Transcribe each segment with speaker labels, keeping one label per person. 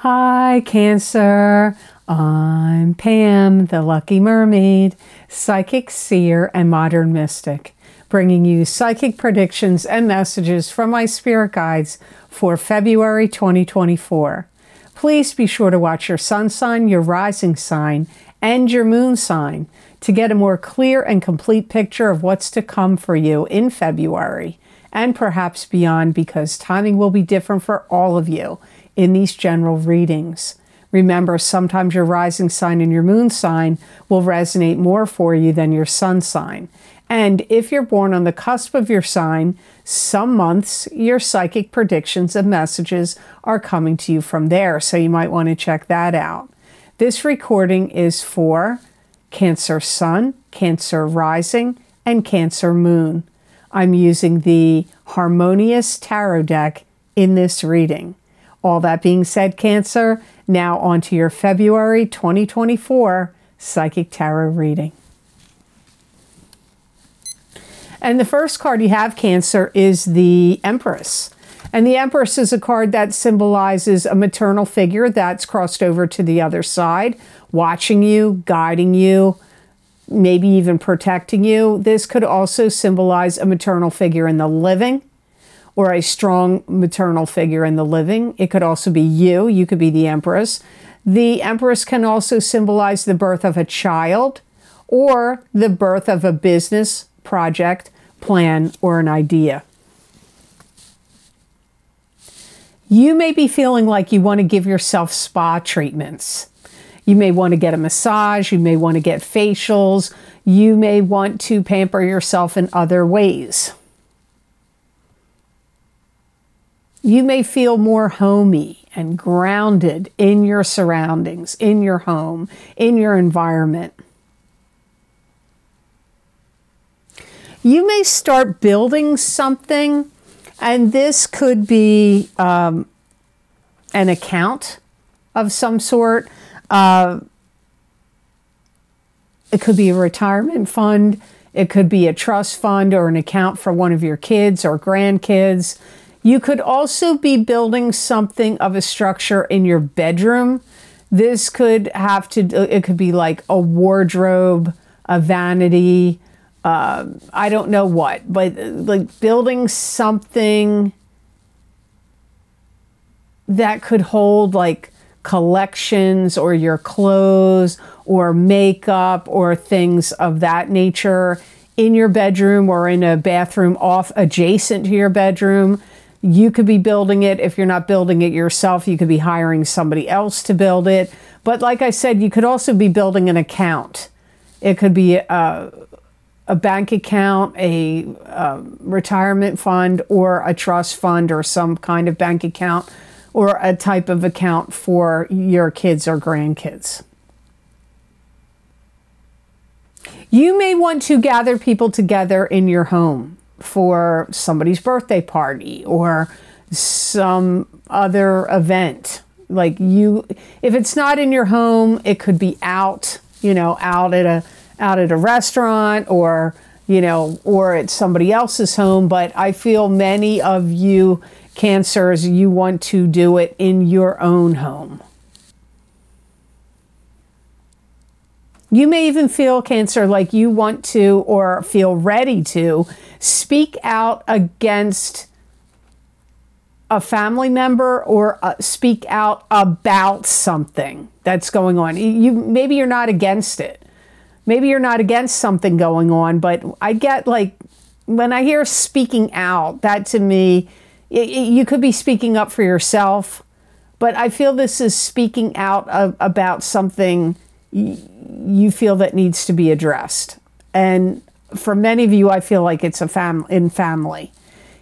Speaker 1: Hi, Cancer. I'm Pam, the Lucky Mermaid, psychic, seer, and modern mystic, bringing you psychic predictions and messages from my spirit guides for February 2024. Please be sure to watch your sun sign, your rising sign, and your moon sign to get a more clear and complete picture of what's to come for you in February and perhaps beyond, because timing will be different for all of you in these general readings. Remember, sometimes your rising sign and your moon sign will resonate more for you than your sun sign. And if you're born on the cusp of your sign, some months your psychic predictions and messages are coming to you from there, so you might want to check that out. This recording is for Cancer Sun, Cancer Rising, and Cancer Moon. I'm using the Harmonious Tarot deck in this reading. All that being said, Cancer, now on to your February 2024 Psychic Tarot reading. And the first card you have, Cancer, is the Empress. And the Empress is a card that symbolizes a maternal figure that's crossed over to the other side, watching you, guiding you, maybe even protecting you. This could also symbolize a maternal figure in the living, or a strong maternal figure in the living. It could also be you. You could be the Empress. The Empress can also symbolize the birth of a child or the birth of a business, project, plan, or an idea. You may be feeling like you want to give yourself spa treatments. You may want to get a massage. You may want to get facials. You may want to pamper yourself in other ways. You may feel more homey and grounded in your surroundings, in your home, in your environment. You may start building something, and this could be an account of some sort. It could be a retirement fund. It could be a trust fund or an account for one of your kids or grandkids. You could also be building something of a structure in your bedroom. This could have to, it could be like a wardrobe, a vanity, I don't know what, but like building something that could hold like collections or your clothes or makeup or things of that nature in your bedroom or in a bathroom off adjacent to your bedroom. You could be building it. If you're not building it yourself, you could be hiring somebody else to build it. But like I said, you could also be building an account. It could be a bank account, a retirement fund, or a trust fund, or some kind of bank account, or a type of account for your kids or grandkids. You may want to gather people together in your home for somebody's birthday party or some other event. Like if it's not in your home, it could be out, out at a restaurant or, or at somebody else's home. But I feel many of you Cancers, you want to do it in your own home. You may even feel, Cancer, like you want to or feel ready to speak out against a family member or speak out about something that's going on. Maybe you're not against it. Maybe you're not against something going on, but I get like, when I hear speaking out, that to me, you could be speaking up for yourself, but I feel this is speaking out about something you feel that needs to be addressed. And for many of you, I feel like it's family.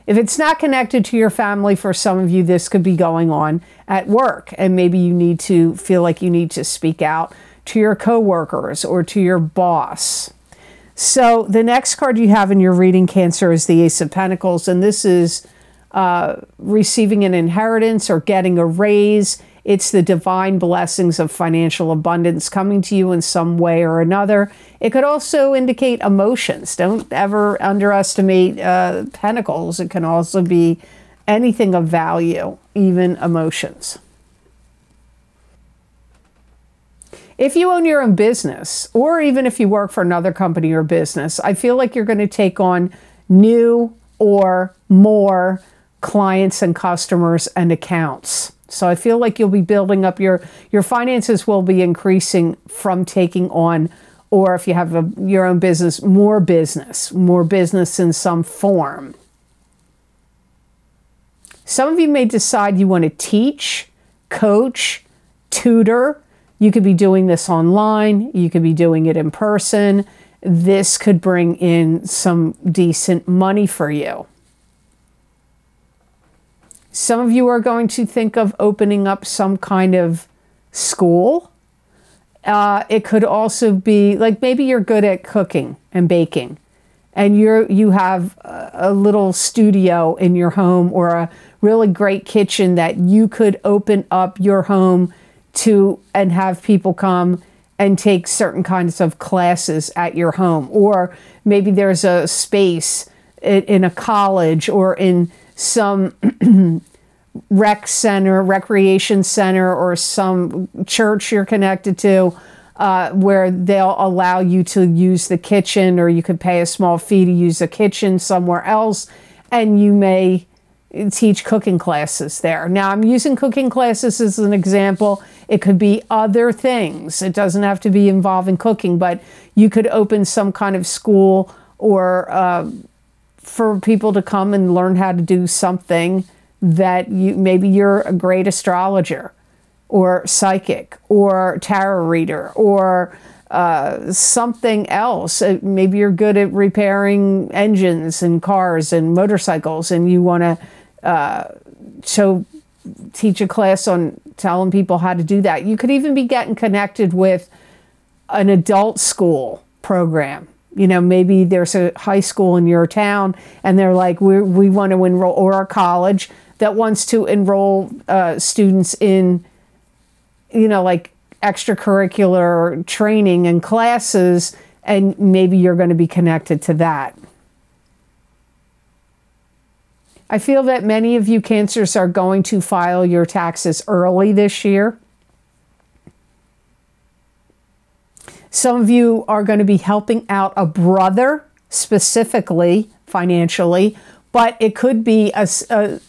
Speaker 1: If it's not connected to your family, for some of you, this could be going on at work. And maybe you need to feel like you need to speak out to your coworkers or to your boss. So the next card you have in your reading, Cancer, is the Ace of Pentacles. And this is receiving an inheritance or getting a raise. It's the divine blessings of financial abundance coming to you in some way or another. It could also indicate emotions. Don't ever underestimate pentacles. It can also be anything of value, even emotions. If you own your own business, or even if you work for another company or business, I feel like you're going to take on new or more clients and customers and accounts. So I feel like you'll be building up your finances will be increasing from taking on, or if you have your own business, more business in some form. Some of you may decide you want to teach, coach, tutor. You could be doing this online. You could be doing it in person. This could bring in some decent money for you. Some of you are going to think of opening up some kind of school. It could also be like maybe you're good at cooking and baking, and you have a little studio in your home or a really great kitchen that you could open up your home to and have people come and take certain kinds of classes at your home. Or maybe there's a space in a college or in some recreation center or some church you're connected to, where they'll allow you to use the kitchen, or you could pay a small fee to use the kitchen somewhere else, and you may teach cooking classes there. Now, I'm using cooking classes as an example. It could be other things. It doesn't have to be involving cooking, but you could open some kind of school or for people to come and learn how to do something that maybe you're a great astrologer or psychic or tarot reader or something else. Maybe you're good at repairing engines and cars and motorcycles, and you want to teach a class on telling people how to do that. You could even be getting connected with an adult school program. You know, maybe there's a high school in your town and they're like, we want to enroll, or a college that wants to enroll students in, you know, like extracurricular training and classes, and maybe you're going to be connected to that. I feel that many of you Cancers are going to file your taxes early this year. Some of you are going to be helping out a brother, specifically financially, but it could be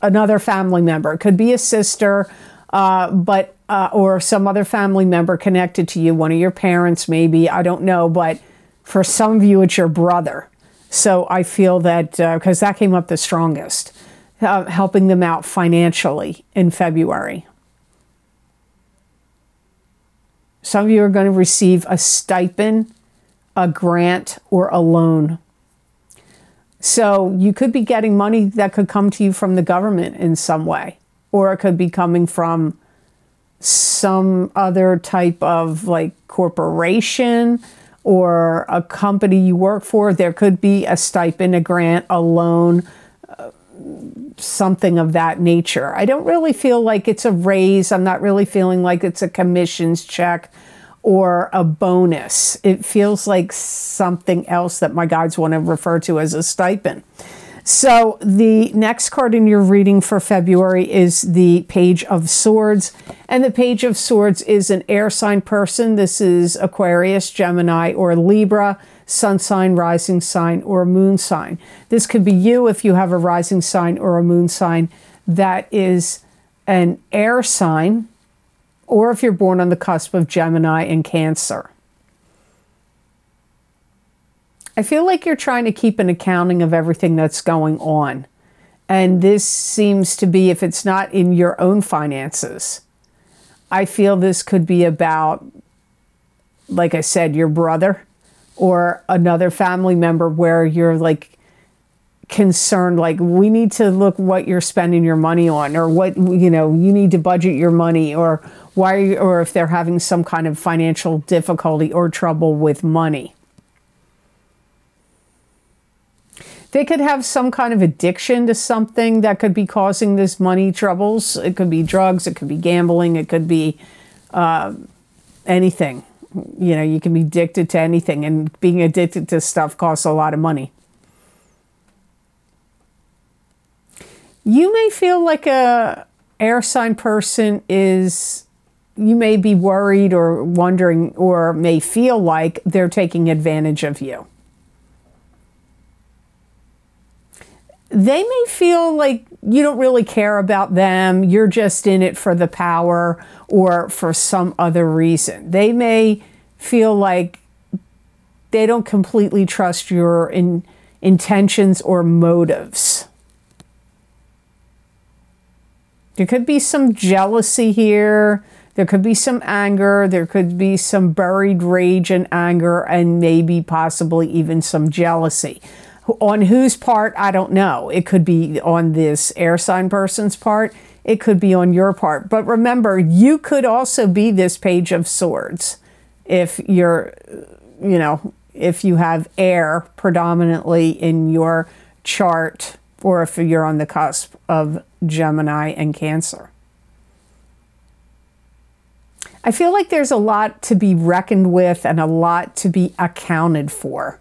Speaker 1: another family member. It could be a sister, or some other family member connected to you, one of your parents maybe, I don't know, but for some of you it's your brother. So I feel that, because that came up the strongest, helping them out financially in February. Some of you are going to receive a stipend, a grant, or a loan. So you could be getting money that could come to you from the government in some way, or it could be coming from some other type of like corporation or a company you work for. There could be a stipend, a grant, a loan, something of that nature. I don't really feel like it's a raise. I'm not really feeling like it's a commissions check or a bonus. It feels like something else that my guides want to refer to as a stipend. So the next card in your reading for February is the Page of Swords. And the Page of Swords is an air sign person. This is Aquarius, Gemini, or Libra, sun sign, rising sign, or moon sign. This could be you if you have a rising sign or a moon sign that is an air sign, or if you're born on the cusp of Gemini and Cancer. I feel like you're trying to keep an accounting of everything that's going on. And this seems to be, if it's not in your own finances, I feel this could be about, like I said, your brother or another family member where you're like concerned, like, we need to look what you're spending your money on, or what, you know, you need to budget your money, or why, or if they're having some kind of financial difficulty or trouble with money. They could have some kind of addiction to something that could be causing this money troubles. It could be drugs, it could be gambling, it could be anything. You know, you can be addicted to anything, and being addicted to stuff costs a lot of money. You may feel like a air sign person is you may be worried or wondering or may feel like they're taking advantage of you. They may feel like you don't really care about them. You're just in it for the power or for some other reason. They may feel like they don't completely trust your intentions or motives. There could be some jealousy here. There could be some anger. There could be some buried rage and anger, and maybe possibly even some jealousy. On whose part, I don't know. It could be on this air sign person's part. It could be on your part. But remember, you could also be this Page of Swords if you're, if you have air predominantly in your chart, or if you're on the cusp of Gemini and Cancer. I feel like there's a lot to be reckoned with and a lot to be accounted for.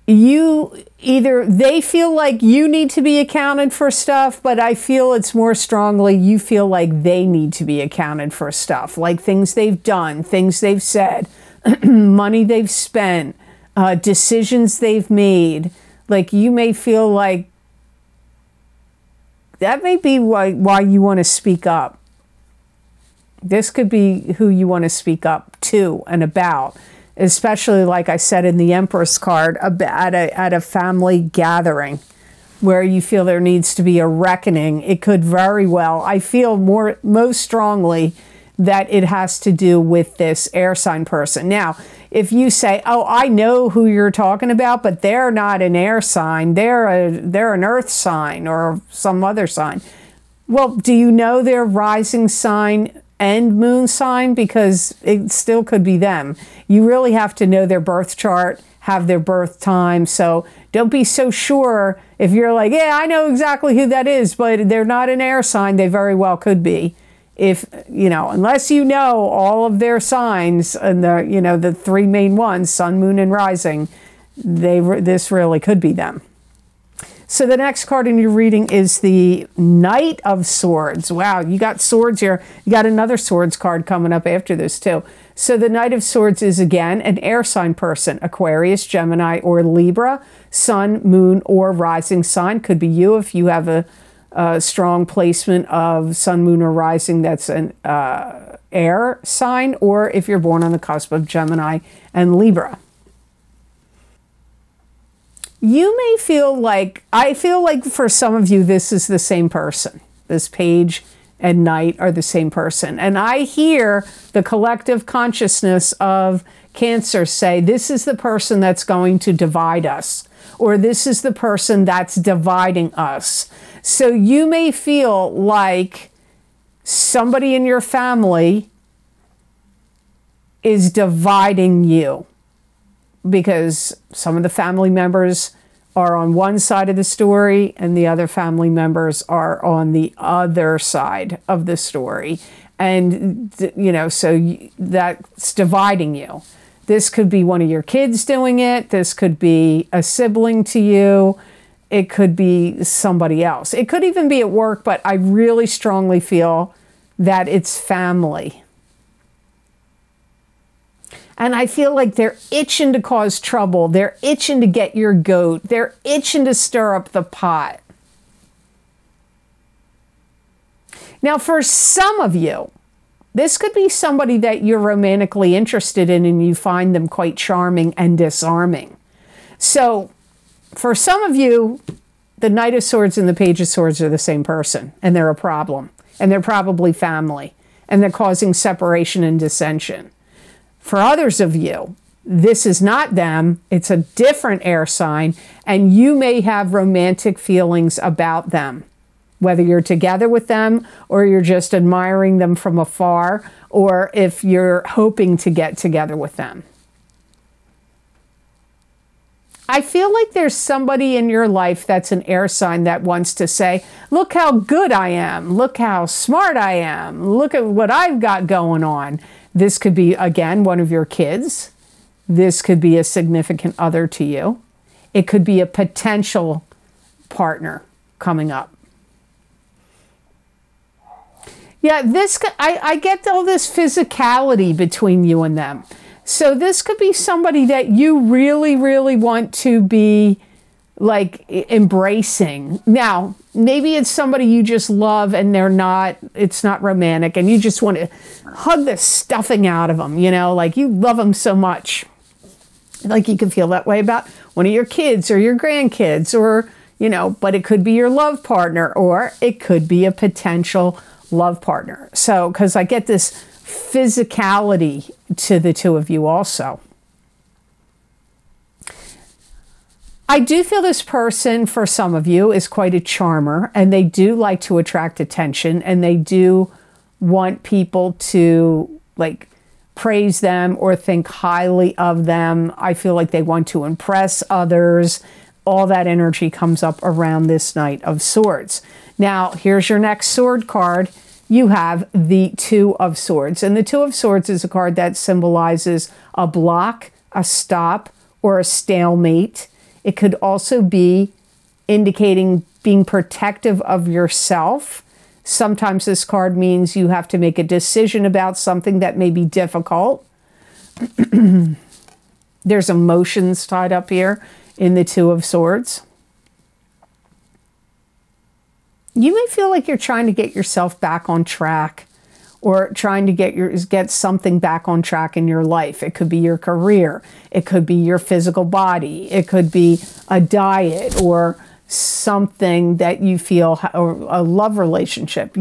Speaker 1: They feel like you need to be accounted for stuff, but I feel it's more strongly you feel like they need to be accounted for stuff, like things they've done, things they've said, money they've spent, decisions they've made. Like you may feel like that may be why you want to speak up. This could be who you want to speak up to and about. Especially, like I said in the Empress card, at a family gathering where you feel there needs to be a reckoning. It could very well, I feel most strongly that it has to do with this air sign person. Now, if you say, oh, I know who you're talking about, but they're not an air sign, they're an earth sign or some other sign. Well, do you know their rising sign and moon sign? Because it still could be them. You really have to know their birth chart, have their birth time. So don't be so sure if you're like, yeah, I know exactly who that is, but they're not an air sign. They very well could be. If, unless you know all of their signs and the three main ones, sun, moon, and rising, this really could be them. So the next card in your reading is the Knight of Swords. Wow, you got swords here. You got another swords card coming up after this too. So the Knight of Swords is, again, an air sign person, Aquarius, Gemini, or Libra, sun, moon, or rising sign. Could be you if you have a strong placement of sun, moon, or rising that's an air sign, or if you're born on the cusp of Gemini and Libra. You may feel like, I feel like for some of you, this is the same person. This Page and Knight are the same person. And I hear the collective consciousness of Cancer say, this is the person that's going to divide us, or this is the person that's dividing us. So you may feel like somebody in your family is dividing you, because some of the family members are on one side of the story and the other family members are on the other side of the story. And, so that's dividing you. This could be one of your kids doing it. This could be a sibling to you. It could be somebody else. It could even be at work, but I really strongly feel that it's family. And I feel like they're itching to cause trouble. They're itching to get your goat. They're itching to stir up the pot. Now, for some of you, this could be somebody that you're romantically interested in and you find them quite charming and disarming. So, for some of you, the Knight of Swords and the Page of Swords are the same person, and they're a problem. And they're probably family. And they're causing separation and dissension. For others of you, this is not them. It's a different air sign, and you may have romantic feelings about them, whether you're together with them or you're just admiring them from afar, or if you're hoping to get together with them. I feel like there's somebody in your life that's an air sign that wants to say, look how good I am. Look how smart I am. Look at what I've got going on. This could be, again, one of your kids. This could be a significant other to you. It could be a potential partner coming up. Yeah, I get all this physicality between you and them. So this could be somebody that you really, really want to be like embracing. Now, maybe it's somebody you just love and it's not romantic and you just want to hug the stuffing out of them, you know, like you love them so much. Like you can feel that way about one of your kids or your grandkids or, you know, but it could be your love partner or it could be a potential love partner. So, because I get this physicality to the two of you also. I do feel this person, for some of you, is quite a charmer, and they do like to attract attention, and they do want people to like praise them or think highly of them. I feel like they want to impress others. All that energy comes up around this Knight of Swords. Now, here's your next sword card. You have the Two of Swords, and the Two of Swords is a card that symbolizes a block, a stop, or a stalemate. It could also be indicating being protective of yourself. Sometimes this card means you have to make a decision about something that may be difficult. There's emotions tied up here in the Two of Swords. You may feel like you're trying to get yourself back on track or trying to get something back on track in your life. It could be your career. It could be your physical body. It could be a diet or something that you feel, or a love relationship.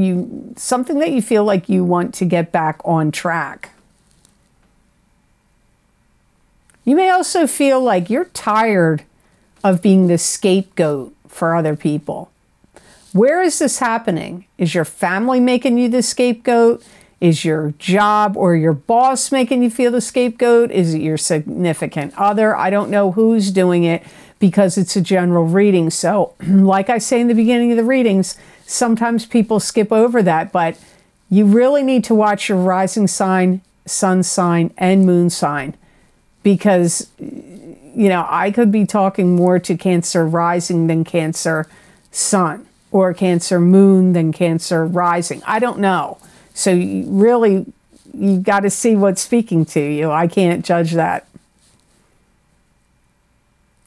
Speaker 1: Something that you feel like you want to get back on track. You may also feel like you're tired of being the scapegoat for other people. Where is this happening? Is your family making you the scapegoat? Is your job or your boss making you feel the scapegoat? Is it your significant other? I don't know who's doing it because it's a general reading. So like I say in the beginning of the readings, sometimes people skip over that, but you really need to watch your rising sign, sun sign, and moon sign, because, you know, I could be talking more to Cancer rising than Cancer sun, or Cancer moon than Cancer rising. I don't know. So you've got to see what's speaking to you. I can't judge that.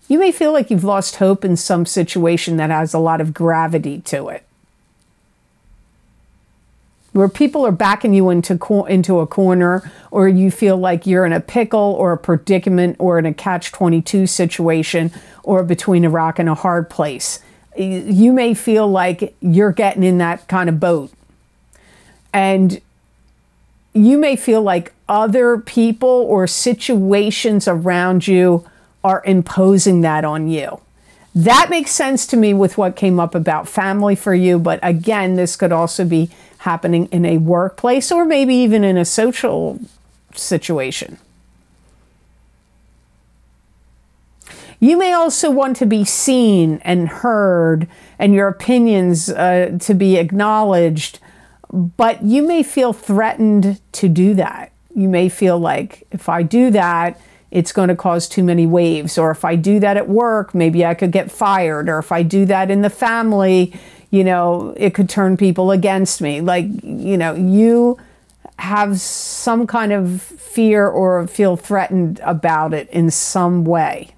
Speaker 1: You may feel like you've lost hope in some situation that has a lot of gravity to it, where people are backing you into a corner, or you feel like you're in a pickle or a predicament or in a catch-22 situation, or between a rock and a hard place. You may feel like you're getting in that kind of boat. And you may feel like other people or situations around you are imposing that on you. That makes sense to me with what came up about family for you. But again, this could also be happening in a workplace or maybe even in a social situation. You may also want to be seen and heard and your opinions to be acknowledged, but you may feel threatened to do that. You may feel like if I do that, it's going to cause too many waves, or if I do that at work, maybe I could get fired, or if I do that in the family, you know, it could turn people against me. Like, you know, you have some kind of fear or feel threatened about it in some way.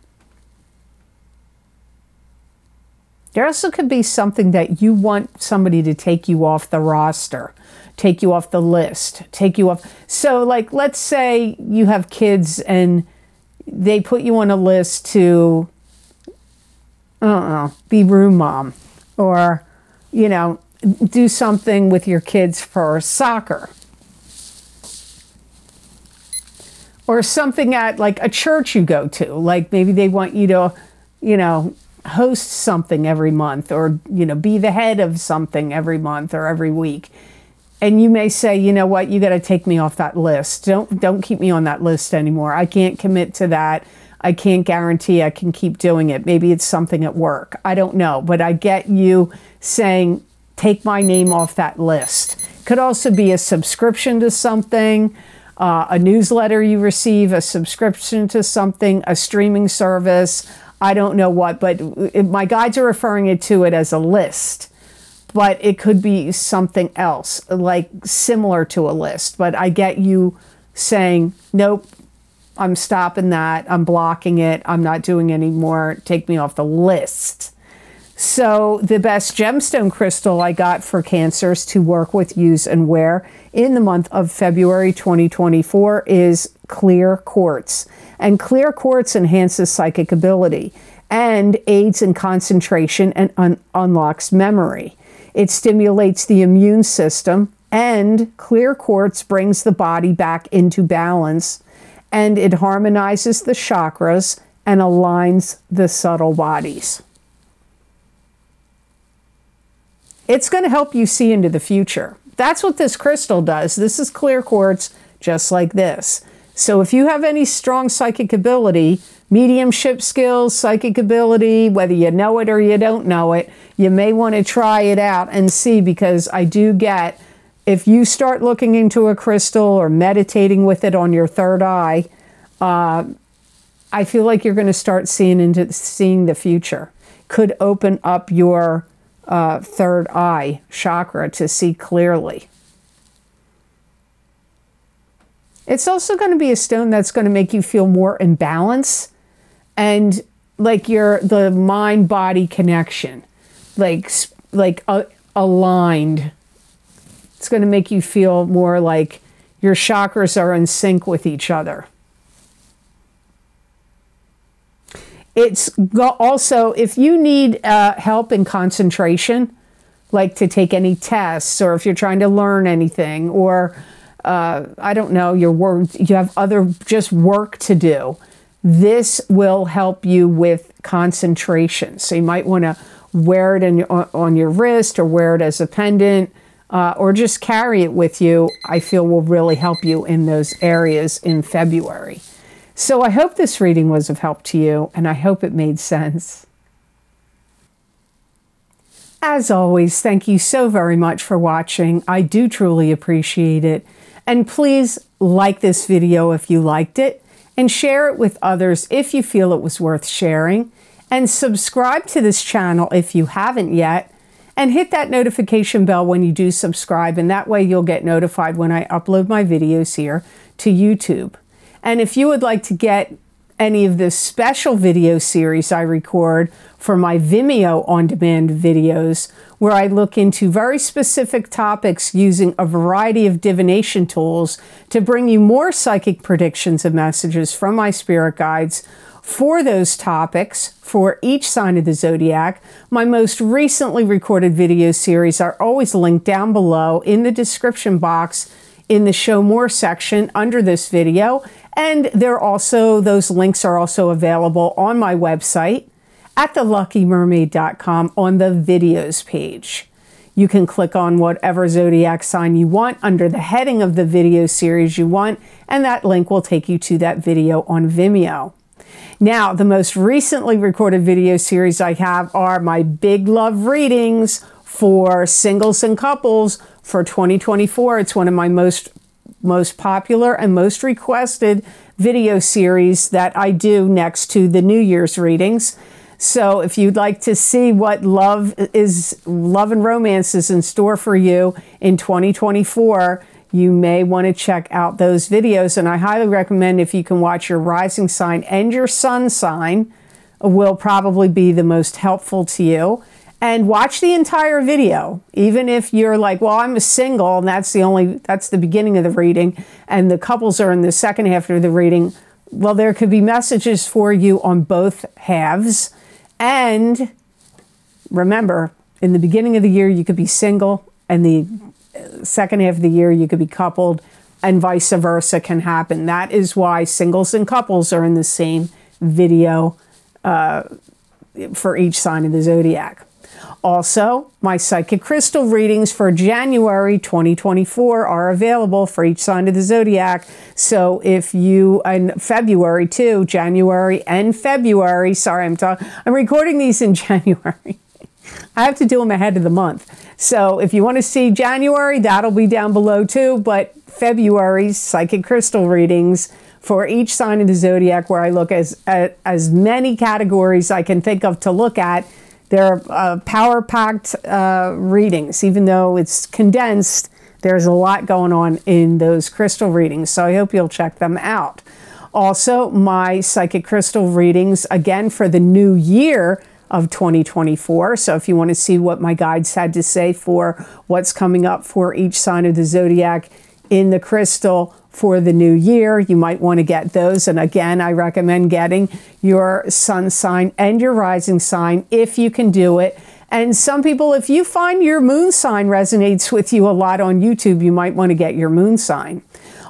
Speaker 1: There also could be something that you want somebody to take you off the roster, take you off the list, take you off. So like, let's say you have kids and they put you on a list to, I don't know, be room mom, or, you know, do something with your kids for soccer, or something at like a church you go to. Like maybe they want you to, you know, host something every month, or, you know, be the head of something every month or every week. And you may say, you know what, you got to take me off that list. Don't keep me on that list anymore. I can't commit to that. I can't guarantee I can keep doing it. Maybe it's something at work. I don't know. But I get you saying, take my name off that list. Could also be a subscription to something, a newsletter you receive, a subscription to something, a streaming service. I don't know what, but my guides are referring to it as a list. but it could be something else, like similar to a list. But I get you saying, nope, I'm stopping that. I'm blocking it. I'm not doing any more. Take me off the list. So the best gemstone crystal I got for Cancers to work with, use, and wear in the month of February 2024 is clear quartz. And clear quartz enhances psychic ability and aids in concentration and unlocks memory. It stimulates the immune system, and clear quartz brings the body back into balance, and it harmonizes the chakras and aligns the subtle bodies. It's going to help you see into the future. That's what this crystal does. This is clear quartz, just like this. So if you have any strong psychic ability, mediumship skills, psychic ability, whether you know it or you don't know it, you may want to try it out and see, because I do get, if you start looking into a crystal or meditating with it on your third eye, I feel like you're going to start seeing the future. Could open up your third eye chakra to see clearly. It's also going to be a stone that's going to make you feel more in balance, and like the mind-body connection, like aligned. It's going to make you feel more like your chakras are in sync with each other. It's also, if you need help in concentration, like to take any tests, or if you're trying to learn anything, or I don't know, you have other just work to do, this will help you with concentration. So you might want to wear it on your wrist, or wear it as a pendant, or just carry it with you. I feel will really help you in those areas in February. So I hope this reading was of help to you, and I hope it made sense. As always, thank you so very much for watching. I do truly appreciate it. And please like this video if you liked it, and share it with others if you feel it was worth sharing. And subscribe to this channel if you haven't yet, and hit that notification bell when you do subscribe, and that way you'll get notified when I upload my videos here to YouTube. And if you would like to get any of the special video series I record for my Vimeo on-demand videos, where I look into very specific topics using a variety of divination tools to bring you more psychic predictions and messages from my spirit guides for those topics for each sign of the zodiac, my most recently recorded video series are always linked down below in the description box in the Show More section under this video. And those links are also available on my website at theluckymermaid.com on the videos page. You can click on whatever zodiac sign you want under the heading of the video series you want, and that link will take you to that video on Vimeo. Now, the most recently recorded video series I have are my Big Love readings for singles and couples for 2024. It's one of my most popular and most requested video series that I do next to the New Year's readings. So if you'd like to see what love and romance is in store for you in 2024, you may want to check out those videos. And I highly recommend, if you can watch your rising sign and your sun sign, will probably be the most helpful to you. And watch the entire video, even if you're like, well, I'm a single, and that's the beginning of the reading, and the couples are in the second half of the reading. Well, there could be messages for you on both halves. And remember, in the beginning of the year, you could be single, and the second half of the year, you could be coupled, and vice versa can happen. That is why singles and couples are in the same video for each sign of the zodiac. Also, my psychic crystal readings for January 2024 are available for each sign of the zodiac. So if you, and February too, January and February, sorry, I'm recording these in January. I have to do them ahead of the month. So if you want to see January, that'll be down below too. But February's psychic crystal readings for each sign of the zodiac, where I look at as many categories I can think of to look at They're power-packed readings. Even though it's condensed, there's a lot going on in those crystal readings, so I hope you'll check them out. Also, my psychic crystal readings, again, for the new year of 2024. So if you want to see what my guides had to say for what's coming up for each sign of the zodiac in the crystal for the new year, you might want to get those. And again, I recommend getting your sun sign and your rising sign if you can do it. And some people, if you find your moon sign resonates with you a lot on YouTube, you might want to get your moon sign.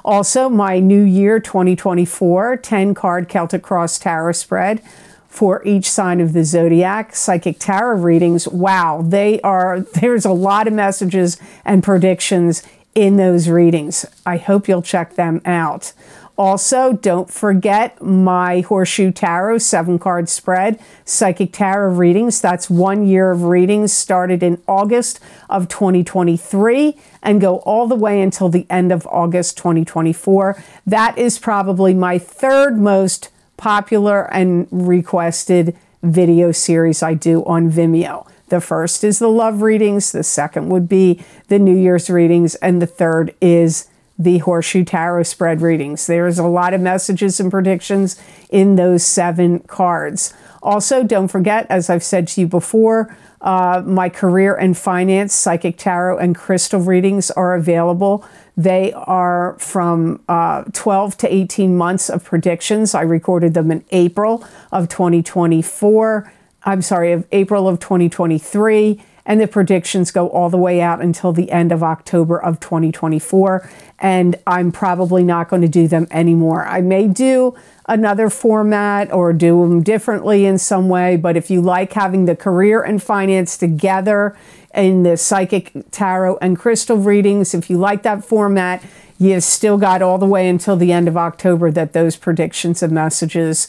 Speaker 1: Also, my New Year 2024 10-card Celtic Cross Tarot spread for each sign of the zodiac. Psychic tarot readings, wow, there's a lot of messages and predictions in those readings. I hope you'll check them out. Also, don't forget my Horseshoe Tarot 7-card spread, Psychic Tarot readings. That's 1 year of readings, started in August of 2023 and go all the way until the end of August 2024. That is probably my third most popular and requested video series I do on Vimeo. The first is the love readings, the second would be the New Year's readings, and the third is the Horseshoe Tarot spread readings. There's a lot of messages and predictions in those 7 cards. Also, don't forget, as I've said to you before, my career and finance psychic tarot and crystal readings are available. They are from 12 to 18 months of predictions. I recorded them in April of 2024. I'm sorry, of April of 2023. And the predictions go all the way out until the end of October of 2024. And I'm probably not going to do them anymore. I may do another format or do them differently in some way. But if you like having the career and finance together in the psychic tarot and crystal readings, if you like that format, you've still got all the way until the end of October that those predictions and messages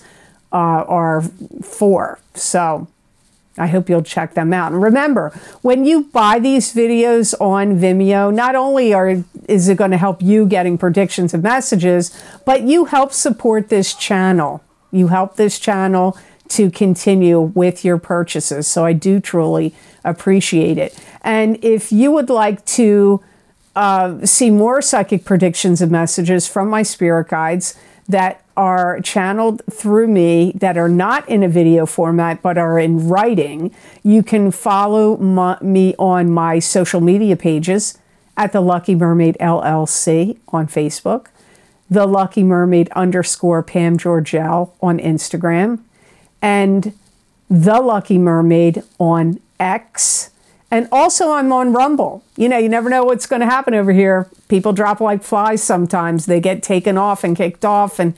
Speaker 1: are for. So I hope you'll check them out. And remember, when you buy these videos on Vimeo, not only is it going to help you getting predictions and messages, but you help support this channel. You help this channel to continue with your purchases. So I do truly appreciate it. And if you would like to see more psychic predictions and messages from my spirit guides that are channeled through me, that are not in a video format but are in writing, you can follow me on my social media pages at the Lucky Mermaid LLC on Facebook, the Lucky Mermaid _ Pam Georgel on Instagram, and the Lucky Mermaid on X. And also I'm on Rumble. You know, you never know what's going to happen over here. People drop like flies sometimes. They get taken off and kicked off, and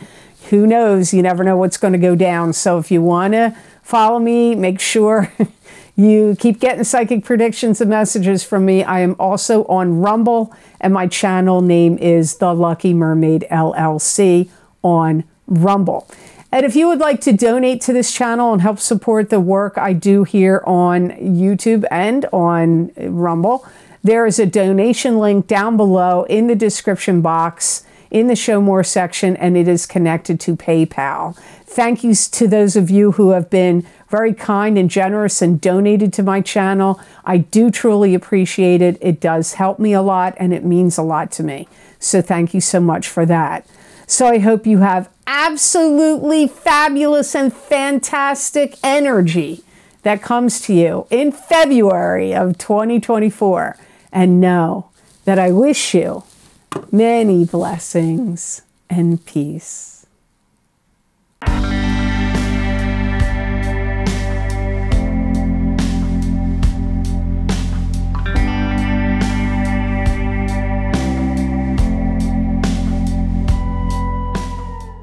Speaker 1: who knows? You never know what's going to go down. So if you want to follow me, make sure you keep getting psychic predictions and messages from me. I am also on Rumble, and my channel name is the Lucky Mermaid LLC on Rumble. And if you would like to donate to this channel and help support the work I do here on YouTube and on Rumble, there is a donation link down below in the description box in the Show More section, and it is connected to PayPal. Thank you to those of you who have been very kind and generous and donated to my channel. I do truly appreciate it. It does help me a lot, and it means a lot to me. So thank you so much for that. So I hope you have absolutely fabulous and fantastic energy that comes to you in February of 2024. And know that I wish you many blessings and peace.